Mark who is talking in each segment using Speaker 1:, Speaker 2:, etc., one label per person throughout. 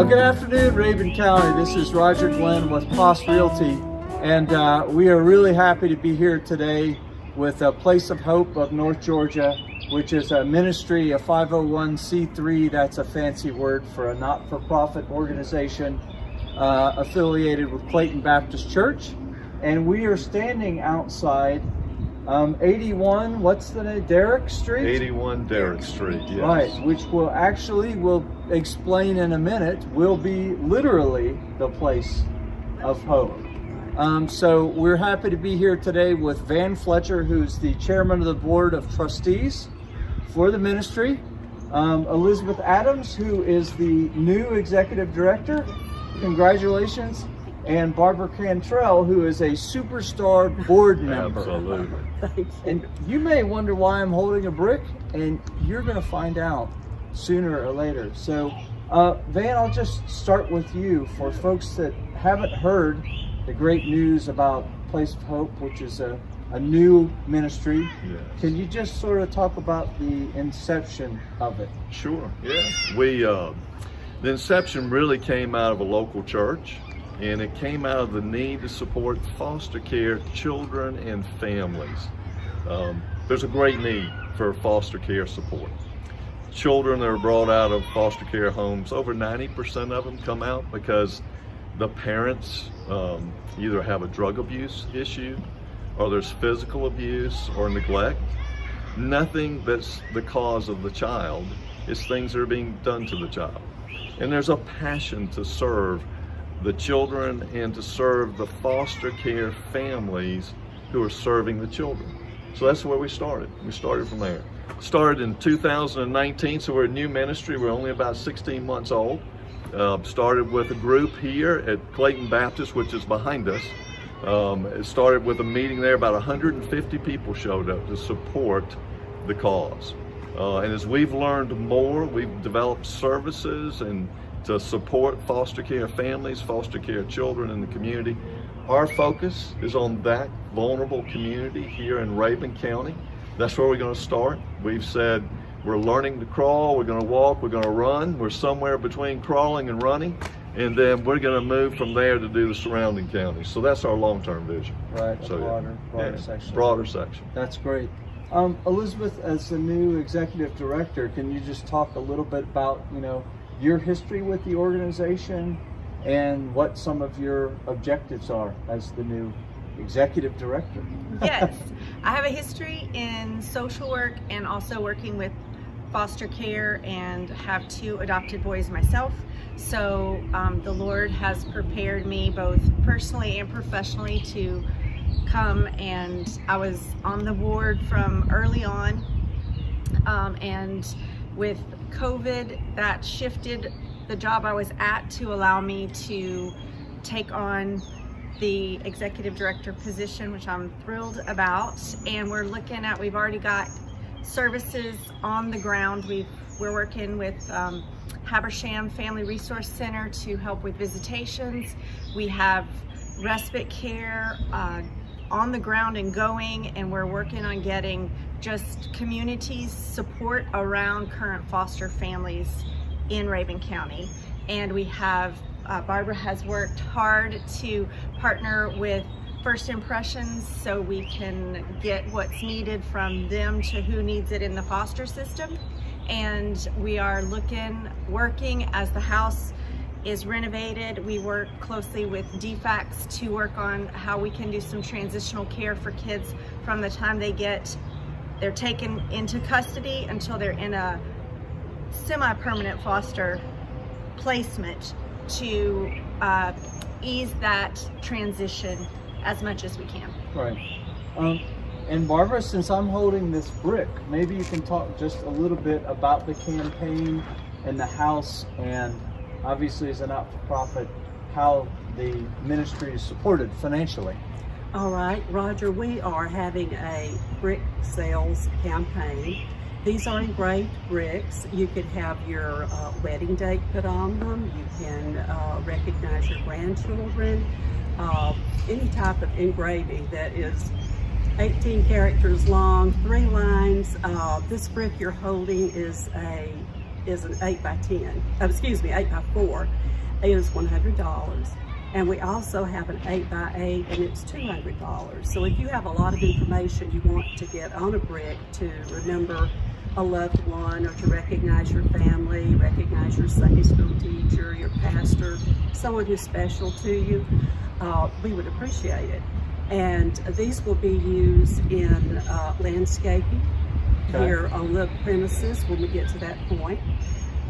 Speaker 1: Good afternoon, Rabun County. This is Roger Glenn with POS Realty, and we are really happy to be here today with a Place of Hope of North Georgia, which is a ministry, a 501c3. That's a fancy word for a not-for-profit organization affiliated with Clayton Baptist Church. And we are standing outside 81, what's the name? Derrick Street?
Speaker 2: 81 Derrick Street, yes.
Speaker 1: Right, which we'll explain in a minute, will be literally the place of hope. So we're happy to be here today with Van Fletcher, who's the chairman of the board of trustees for the ministry. Elizabeth Adams, who is the new executive director. Congratulations. And Barbara Cantrell, who is a superstar board member.
Speaker 2: Absolutely.
Speaker 3: Thank you.
Speaker 1: And you may wonder why I'm holding a brick, and you're going to find out sooner or later. So, Van, I'll just start with you. For folks that haven't heard the great news about Place of Hope, which is a new ministry,
Speaker 2: Yes.
Speaker 1: Can you just sort of talk about the inception of it?
Speaker 2: Sure, yeah. The inception really came out of a local church, and it came out of the need to support foster care children and families. There's a great need for foster care support. Children that are brought out of foster care homes, over 90% of them come out because the parents either have a drug abuse issue, or there's physical abuse or neglect. Nothing that's the cause of the child, it's things that are being done to the child. And there's a passion to serve the children and to serve the foster care families who are serving the children. So that's where we started. We started from there. Started in 2019, so we're a new ministry. We're only about 16 months old. Started with a group here at Clayton Baptist, which is behind us. It started with a meeting there. About 150 people showed up to support the cause. And as we've learned more, we've developed services and to support foster care families, foster care children in the community. Our focus is on that vulnerable community here in Rabun County. That's where we're going to start. We've said we're learning to crawl, we're going to walk, we're going to run. We're somewhere between crawling and running, and then we're going to move from there to do the surrounding counties. So that's our long-term vision.
Speaker 1: Right,
Speaker 2: So,
Speaker 1: broader section.
Speaker 2: Broader section.
Speaker 1: That's great. Elizabeth, as the new executive director, can you just talk a little bit about, your history with the organization and what some of your objectives are as the new executive director?
Speaker 3: Yes, I have a history in social work and also working with foster care, and have 2 adopted boys myself. So the Lord has prepared me both personally and professionally to come, and I was on the board from early on, and with COVID, that shifted the job I was at to allow me to take on the executive director position, which I'm thrilled about. And we've already got services on the ground. We're working with Habersham Family Resource Center to help with visitations. We have respite care on the ground and going, and we're working on getting just community support around current foster families in Rabun County. And we have, Barbara has worked hard to partner with First Impressions so we can get what's needed from them to who needs it in the foster system. And we are working as the house is renovated. We work closely with DFACS to work on how we can do some transitional care for kids from the time they're taken into custody until they're in a semi-permanent foster placement, to ease that transition as much as we can.
Speaker 1: Right. And Barbara, since I'm holding this brick, maybe you can talk just a little bit about the campaign and the house, and obviously as a not-for-profit, how the ministry is supported financially.
Speaker 4: All right, Roger, we are having a brick sales campaign. These are engraved bricks. You could have your wedding date put on them. You can recognize your grandchildren. Any type of engraving that is 18 characters long, 3 lines. This brick you're holding is a is an 8x10. Excuse me, 8x4 is $100. And we also have an 8x8 and it's $200. So if you have a lot of information you want to get on a brick to remember a loved one, or to recognize your family, recognize your Sunday school teacher, your pastor, someone who's special to you, we would appreciate it. And these will be used in landscaping here on the premises when we get to that point.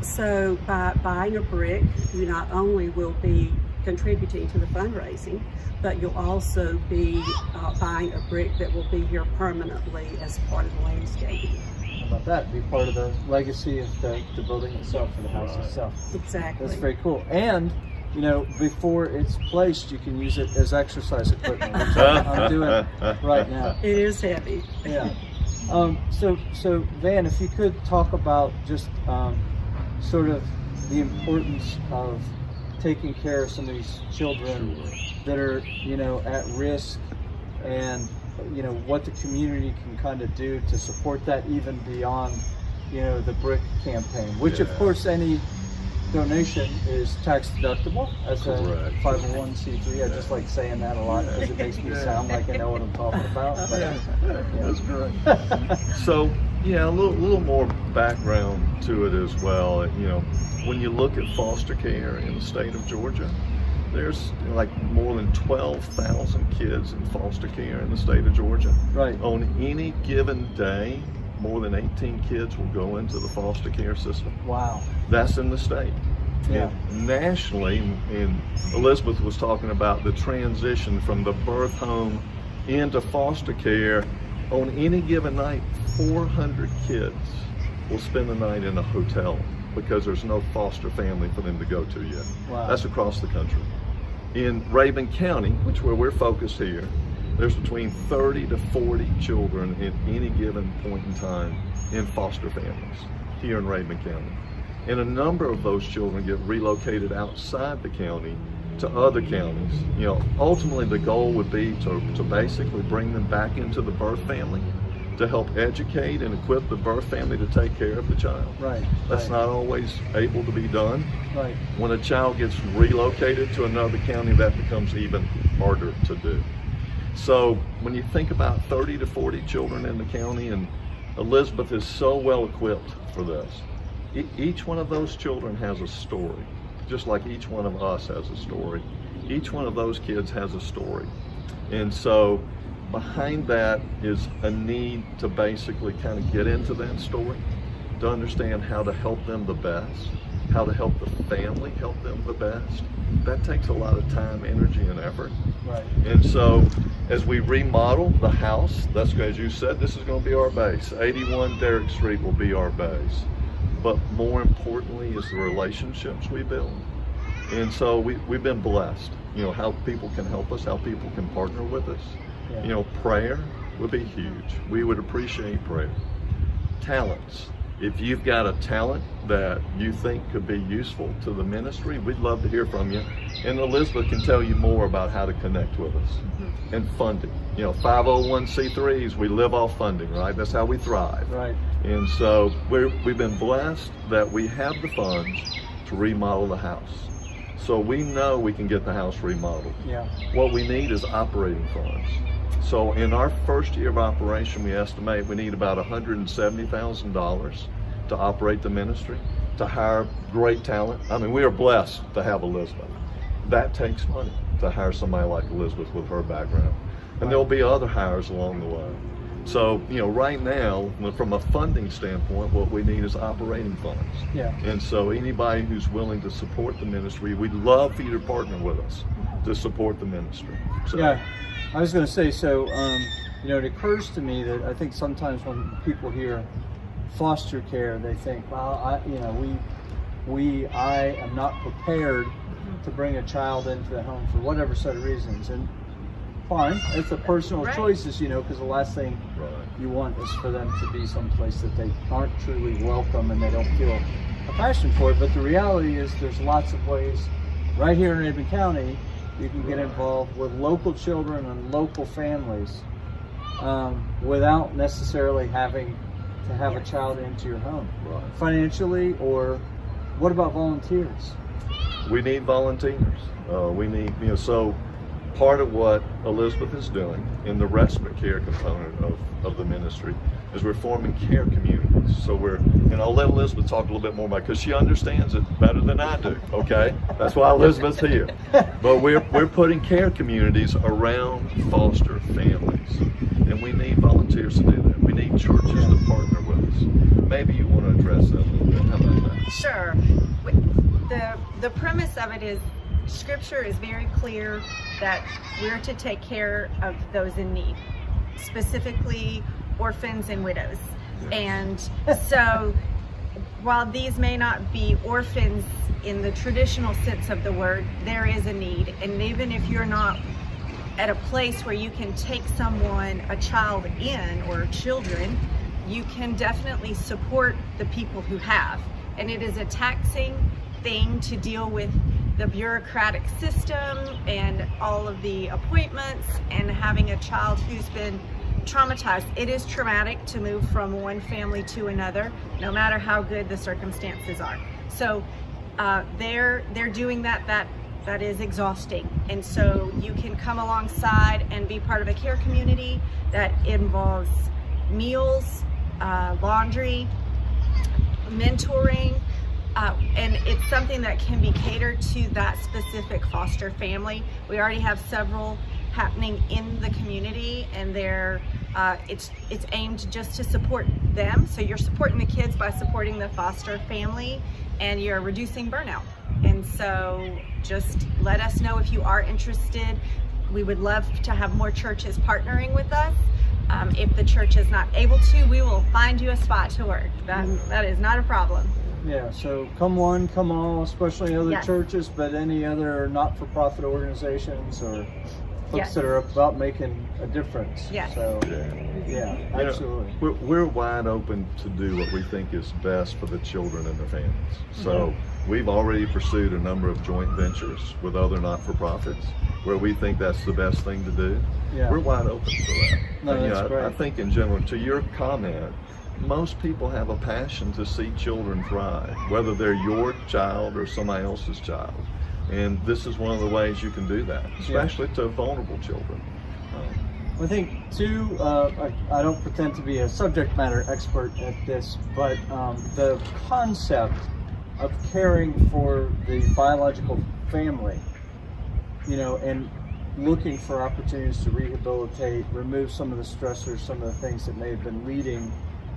Speaker 4: So by buying a brick, you not only will be contributing to the fundraising, but you'll also be buying a brick that will be here permanently as part of the landscaping.
Speaker 1: How about that? Be part of the legacy of the building itself, or the house itself.
Speaker 4: Exactly.
Speaker 1: That's very cool. And you know, before it's placed, you can use it as exercise equipment, which I'm doing right now.
Speaker 4: It is heavy.
Speaker 1: Yeah. So Van, if you could talk about just sort of the importance of taking care of some of these children that are, you know, at risk, and you know what the community can kind of do to support that, even beyond, you know, the brick campaign, which of course any donation is tax deductible as a 501c3. I just like saying that a lot because it makes me sound like I know what I'm talking about. But,
Speaker 2: That's great. So yeah, a little more background to it as well. You know, when you look at foster care in the state of Georgia, there's like more than 12,000 kids in foster care in the state of Georgia.
Speaker 1: Right.
Speaker 2: On any given day, more than 18 kids will go into the foster care system.
Speaker 1: Wow.
Speaker 2: That's in the state.
Speaker 1: Yeah.
Speaker 2: And nationally, and Elizabeth was talking about the transition from the birth home into foster care. On any given night, 400 kids will spend the night in a hotel because there's no foster family for them to go to yet.
Speaker 1: Wow.
Speaker 2: That's across the country. In Rabun County, which is where we're focused here, there's between 30 to 40 children at any given point in time in foster families here in Rabun County. And a number of those children get relocated outside the county to other counties. You know, ultimately the goal would be to basically bring them back into the birth family to help educate and equip the birth family to take care of the child.
Speaker 1: Right.
Speaker 2: That's not always able to be done.
Speaker 1: Right.
Speaker 2: When a child gets relocated to another county, that becomes even harder to do. So when you think about 30 to 40 children in the county, and Elizabeth is so well equipped for this, each one of those children has a story, just like each one of us has a story. Each one of those kids has a story. And so behind that is a need to basically kind of get into that story, to understand how to help them the best, how to help the family help them the best. That takes a lot of time, energy, and effort.
Speaker 1: Right.
Speaker 2: And so as we remodel the house, that's, as you said, this is going to be our base. 81 Derrick Street will be our base. But more importantly is the relationships we build. And so we've been blessed, you know, how people can help us, how people can partner with us.
Speaker 1: Yeah.
Speaker 2: You know, prayer would be huge. We would appreciate prayer. Talents. If you've got a talent that you think could be useful to the ministry, we'd love to hear from you. And Elizabeth can tell you more about how to connect with us. Mm-hmm. And funding. You know, 501c3s, we live off funding, right? That's how we thrive.
Speaker 1: Right.
Speaker 2: And so we've been blessed that we have the funds to remodel the house. So we know we can get the house remodeled.
Speaker 1: Yeah.
Speaker 2: What we need is operating funds. So in our first year of operation, we estimate we need about $170,000 to operate the ministry, to hire great talent. I mean, we are blessed to have Elizabeth. That takes money to hire somebody like Elizabeth with her background. And there'll be other hires along the way. So, you know, right now, from a funding standpoint, what we need is operating funds.
Speaker 1: Yeah.
Speaker 2: And so anybody who's willing to support the ministry, we'd love for you to partner with us to support the ministry. So,
Speaker 1: yeah. I was going to say, so, you know, it occurs to me that I think sometimes when people hear foster care, they think, well, I am not prepared to bring a child into the home for whatever set of reasons. And fine, it's a personal choices, you know, because the last thing you want is for them to be someplace that they aren't truly welcome and they don't feel a passion for it. But the reality is there's lots of ways right here in Rabun County you can get involved with local children and local families without necessarily having to have a
Speaker 3: Yes.
Speaker 1: child into your home,
Speaker 2: Right.
Speaker 1: financially, or what about volunteers?
Speaker 2: We need volunteers. We need, so part of what Elizabeth is doing in the respite care component of the ministry is we're forming care communities. So and I'll let Elizabeth talk a little bit more about it because she understands it better than I do, okay? That's why Elizabeth's here. But we're putting care communities around foster families, and we need volunteers to do that. We need churches to partner with us. Maybe you want to address that a little bit. How about that?
Speaker 3: Sure. The premise of it is Scripture is very clear that we're to take care of those in need, specifically orphans and widows. And so while these may not be orphans in the traditional sense of the word, there is a need. And even if you're not at a place where you can take a child in, or children, you can definitely support the people who have. And it is a taxing thing to deal with the bureaucratic system and all of the appointments and having a child who's been traumatized. It is traumatic to move from one family to another, no matter how good the circumstances are. So they're doing that is exhausting. And so you can come alongside and be part of a care community that involves meals, laundry, mentoring, and it's something that can be catered to that specific foster family. We already have several happening in the community, and it's aimed just to support them. So you're supporting the kids by supporting the foster family, and you're reducing burnout. And so just let us know if you are interested. We would love to have more churches partnering with us. If the church is not able to, we will find you a spot to work. That is not a problem.
Speaker 1: Yeah, so come one, come all, especially other
Speaker 3: Yes.
Speaker 1: churches, but any other not-for-profit organizations or folks
Speaker 3: Yes.
Speaker 1: that are about making a difference.
Speaker 3: Yes.
Speaker 1: So, yeah, absolutely.
Speaker 2: We're wide open to do what we think is best for the children and the families. So we've already pursued a number of joint ventures with other not-for-profits where we think that's the best thing to do.
Speaker 1: Yeah.
Speaker 2: We're wide open for that.
Speaker 1: No,
Speaker 2: And,
Speaker 1: that's great.
Speaker 2: I think in general, to your comment, most people have a passion to see children thrive, whether they're your child or somebody else's child. And this is one of the ways you can do that, especially to vulnerable children.
Speaker 1: I think too, I don't pretend to be a subject matter expert at this, but the concept of caring for the biological family, and looking for opportunities to rehabilitate, remove some of the stressors, some of the things that may have been leading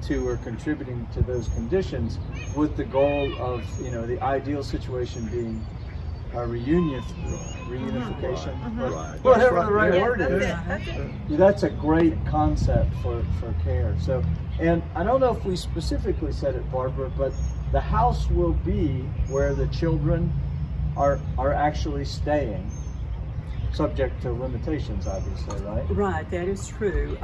Speaker 1: to or contributing to those conditions, with the goal of, the ideal situation being a reunification,
Speaker 2: Right.
Speaker 1: whatever
Speaker 2: That's
Speaker 1: the right
Speaker 3: Yeah,
Speaker 1: word
Speaker 3: that's
Speaker 1: is.
Speaker 3: it. That's it.
Speaker 1: Yeah, that's a great concept for care. So, and I don't know if we specifically said it, Barbara, but the house will be where the children are actually staying, subject to limitations, obviously, right?
Speaker 4: Right, that is true.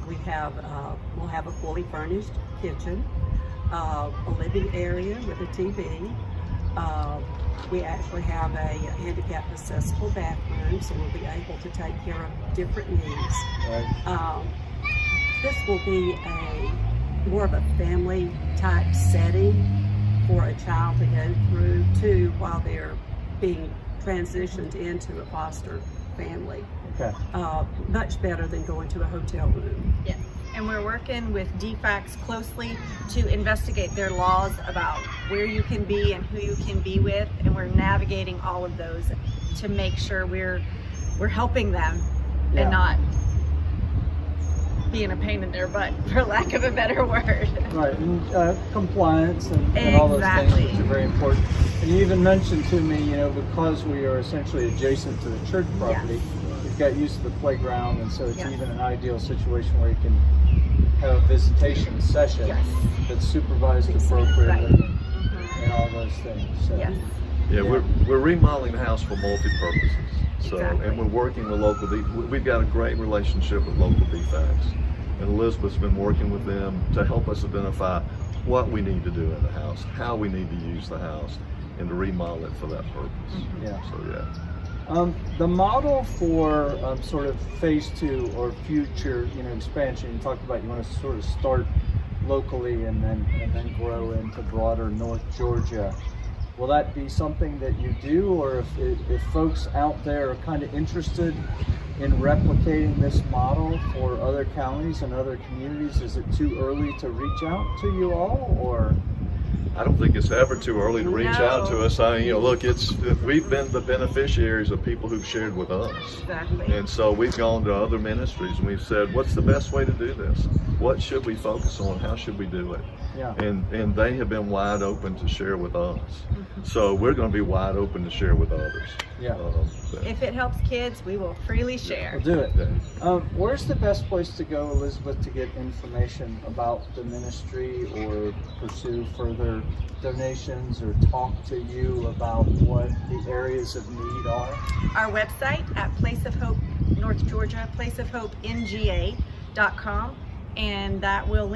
Speaker 4: We'll have a fully furnished kitchen, a living area with a TV. We actually have a handicapped accessible bathroom, so we'll be able to take care of different needs.
Speaker 1: Right.
Speaker 4: This will be more of a family type setting for a child to go through too while they're being transitioned into a foster family.
Speaker 1: Okay.
Speaker 4: Much better than going to a hotel room.
Speaker 3: Yes. And we're working with DFACS closely to investigate their laws about where you can be and who you can be with, and we're navigating all of those to make sure we're helping them and not being a pain in their butt, for lack of a better word.
Speaker 1: Right, and compliance and all those things, which are very important. And you even mentioned to me, because we are essentially adjacent to the church property, we've got used to the playground, and so it's even an ideal situation where you can have a visitation session that's supervised appropriately and all those things. So,
Speaker 2: Yeah, we're remodeling the house for multi-purposes. So,
Speaker 3: Exactly.
Speaker 2: and we're working with local, we've got a great relationship with local DFACS. And Elizabeth's been working with them to help us identify what we need to do in the house, how we need to use the house, and to remodel it for that purpose.
Speaker 1: Yeah.
Speaker 2: So,
Speaker 1: the model for sort of phase 2 or future, expansion, you talked about you want to sort of start locally and then grow into broader North Georgia. Will that be something that you do, or if folks out there are kind of interested in replicating this model for other counties and other communities, is it too early to reach out to you all, or?
Speaker 2: I don't think it's ever too early to reach
Speaker 3: No.
Speaker 2: out to us. Look, we've been the beneficiaries of people who've shared with us.
Speaker 3: Exactly.
Speaker 2: And so we've gone to other ministries and we've said, what's the best way to do this? What should we focus on? How should we do it?
Speaker 1: Yeah.
Speaker 2: And they have been wide open to share with us. So we're going to be wide open to share with others.
Speaker 1: Yeah.
Speaker 3: If it helps kids, we will freely share.
Speaker 1: We'll do it.
Speaker 2: Yeah.
Speaker 1: Where's the best place to go, Elizabeth, to get information about the ministry or pursue further donations or talk to you about what the areas of need are?
Speaker 3: Our website at Place of Hope North Georgia, placeofhopenga.com, and that will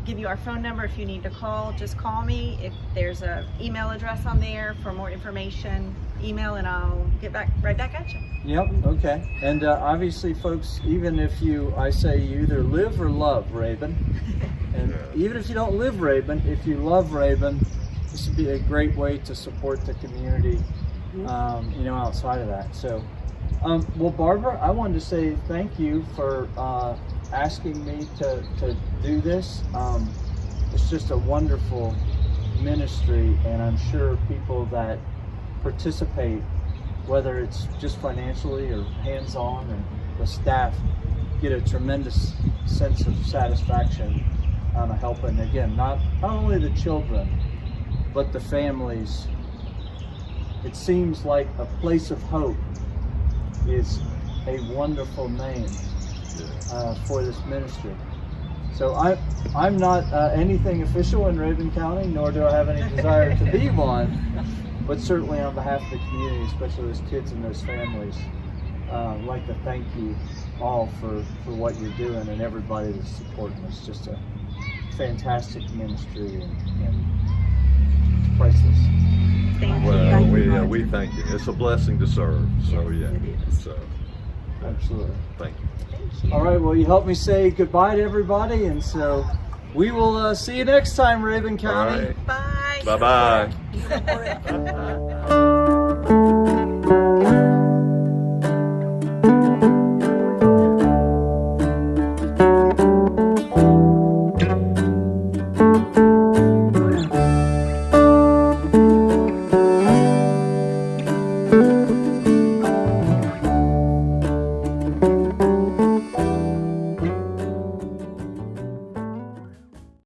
Speaker 3: give you our phone number. If you need to call, just call me. If there's an email address on there for more information, email and I'll get right back at you.
Speaker 1: Yep, okay. And obviously, folks, even if I say you either live or love Raven, and even if you don't live Raven, if you love Raven, this would be a great way to support the community, outside of that. So, well, Barbara, I wanted to say thank you for asking me to do this. It's just a wonderful ministry, and I'm sure people that participate, whether it's just financially or hands-on, and the staff get a tremendous sense of satisfaction out of helping, again, not only the children, but the families. It seems like a Place of Hope is a wonderful name for this ministry. So I'm not anything official in Raven County, nor do I have any desire to be one, but certainly on behalf of the community, especially those kids and those families, I'd like to thank you all for what you're doing, and everybody that's supporting. It's just a fantastic ministry, and it's priceless.
Speaker 3: Thank you.
Speaker 2: Well,
Speaker 4: Roger.
Speaker 2: we thank you. It's a blessing to serve. So
Speaker 4: Yes, it is.
Speaker 2: So
Speaker 1: Absolutely.
Speaker 2: thank you.
Speaker 3: Thank you.
Speaker 1: All right, well, you helped me say goodbye to everybody, and so we will see you next time, Raven
Speaker 2: All
Speaker 1: County.
Speaker 2: right.
Speaker 3: Bye.
Speaker 2: Bye-bye.
Speaker 4: Bye.